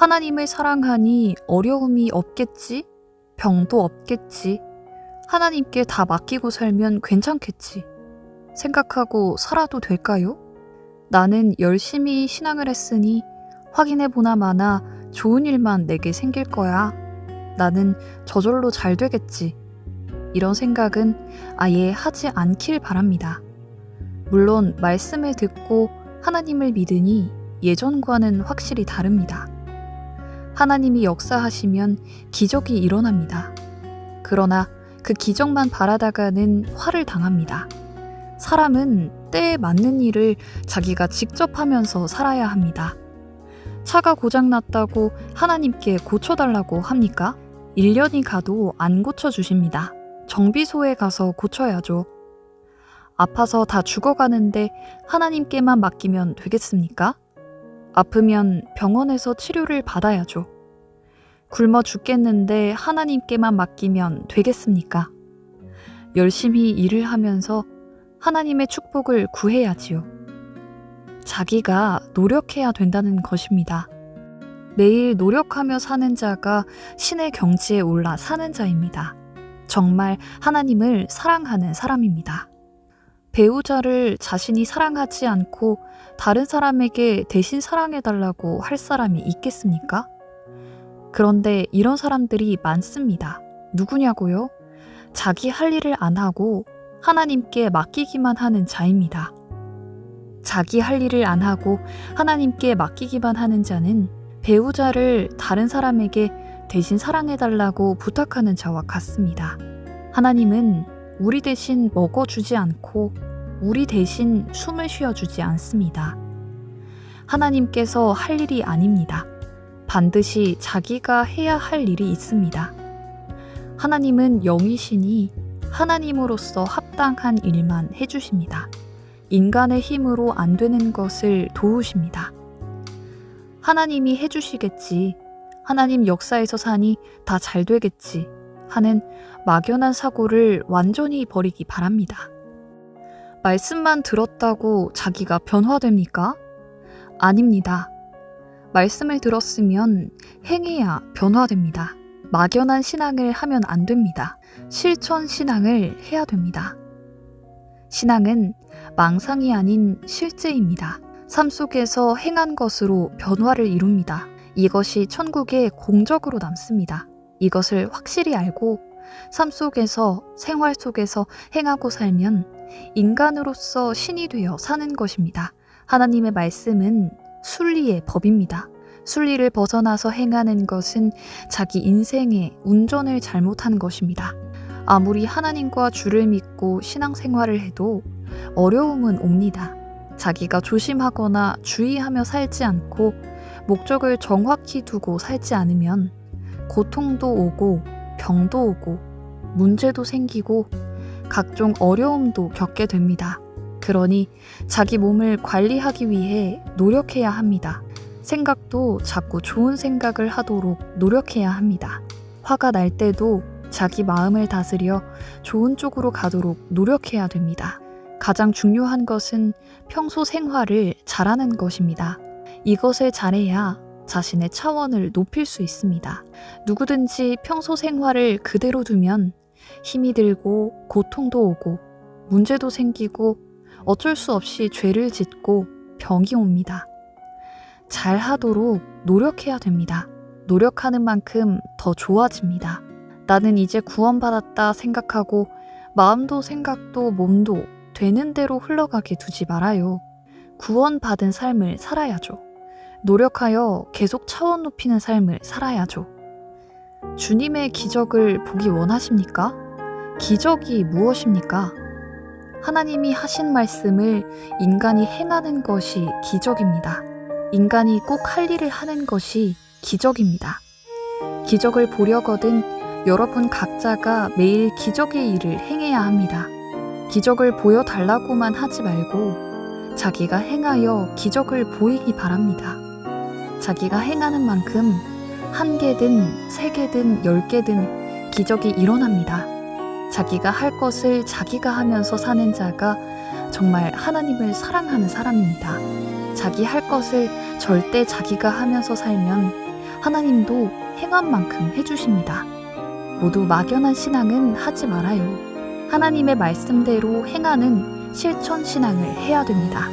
하나님을 사랑하니 어려움이 없겠지? 병도 없겠지? 하나님께 다 맡기고 살면 괜찮겠지? 생각하고 살아도 될까요? 나는 열심히 신앙을 했으니 확인해보나 마나 좋은 일만 내게 생길 거야. 나는 저절로 잘 되겠지. 이런 생각은 아예 하지 않길 바랍니다. 물론 말씀을 듣고 하나님을 믿으니 예전과는 확실히 다릅니다. 하나님이 역사하시면 기적이 일어납니다. 그러나 그 기적만 바라다가는 화를 당합니다. 사람은 때에 맞는 일을 자기가 직접 하면서 살아야 합니다. 차가 고장났다고 하나님께 고쳐달라고 합니까? 1년이 가도 안 고쳐주십니다. 정비소에 가서 고쳐야죠. 아파서 다 죽어가는데 하나님께만 맡기면 되겠습니까? 아프면 병원에서 치료를 받아야죠. 굶어 죽겠는데 하나님께만 맡기면 되겠습니까? 열심히 일을 하면서 하나님의 축복을 구해야지요. 자기가 노력해야 된다는 것입니다. 매일 노력하며 사는 자가 신의 경지에 올라 사는 자입니다. 정말 하나님을 사랑하는 사람입니다. 배우자를 자신이 사랑하지 않고 다른 사람에게 대신 사랑해달라고 할 사람이 있겠습니까? 그런데 이런 사람들이 많습니다. 누구냐고요? 자기 할 일을 안 하고 하나님께 맡기기만 하는 자입니다. 자기 할 일을 안 하고 하나님께 맡기기만 하는 자는 배우자를 다른 사람에게 대신 사랑해달라고 부탁하는 자와 같습니다. 하나님은 우리 대신 먹어주지 않고 우리 대신 숨을 쉬어주지 않습니다. 하나님께서 할 일이 아닙니다. 반드시 자기가 해야 할 일이 있습니다. 하나님은 영이시니 하나님으로서 합당한 일만 해주십니다. 인간의 힘으로 안 되는 것을 도우십니다. 하나님이 해주시겠지, 하나님 역사에서 사니 다 잘 되겠지 하는 막연한 사고를 완전히 버리기 바랍니다. 말씀만 들었다고 자기가 변화됩니까? 아닙니다. 말씀을 들었으면 행해야 변화됩니다. 막연한 신앙을 하면 안 됩니다. 실천 신앙을 해야 됩니다. 신앙은 망상이 아닌 실제입니다. 삶 속에서 행한 것으로 변화를 이룹니다. 이것이 천국의 공적으로 남습니다. 이것을 확실히 알고 삶 속에서, 생활 속에서 행하고 살면 인간으로서 신이 되어 사는 것입니다. 하나님의 말씀은 순리의 법입니다. 순리를 벗어나서 행하는 것은 자기 인생의 운전을 잘못한 것입니다. 아무리 하나님과 주를 믿고 신앙생활을 해도 어려움은 옵니다. 자기가 조심하거나 주의하며 살지 않고 목적을 정확히 두고 살지 않으면 고통도 오고 병도 오고 문제도 생기고 각종 어려움도 겪게 됩니다. 그러니 자기 몸을 관리하기 위해 노력해야 합니다. 생각도 자꾸 좋은 생각을 하도록 노력해야 합니다. 화가 날 때도 자기 마음을 다스려 좋은 쪽으로 가도록 노력해야 됩니다. 가장 중요한 것은 평소 생활을 잘하는 것입니다. 이것을 잘해야 자신의 차원을 높일 수 있습니다. 누구든지 평소 생활을 그대로 두면 힘이 들고 고통도 오고 문제도 생기고 어쩔 수 없이 죄를 짓고 병이 옵니다. 잘하도록 노력해야 됩니다. 노력하는 만큼 더 좋아집니다. 나는 이제 구원받았다 생각하고 마음도 생각도 몸도 되는 대로 흘러가게 두지 말아요. 구원받은 삶을 살아야죠. 노력하여 계속 차원 높이는 삶을 살아야죠. 주님의 기적을 보기 원하십니까? 기적이 무엇입니까? 하나님이 하신 말씀을 인간이 행하는 것이 기적입니다. 인간이 꼭 할 일을 하는 것이 기적입니다. 기적을 보려거든 여러분 각자가 매일 기적의 일을 행해야 합니다. 기적을 보여달라고만 하지 말고 자기가 행하여 기적을 보이기 바랍니다. 자기가 행하는 만큼 1개든 3개든 10개든 기적이 일어납니다. 자기가 할 것을 자기가 하면서 사는 자가 정말 하나님을 사랑하는 사람입니다. 자기 할 것을 절대 자기가 하면서 살면 하나님도 행한 만큼 해주십니다. 모두 막연한 신앙은 하지 말아요. 하나님의 말씀대로 행하는 실천 신앙을 해야 됩니다.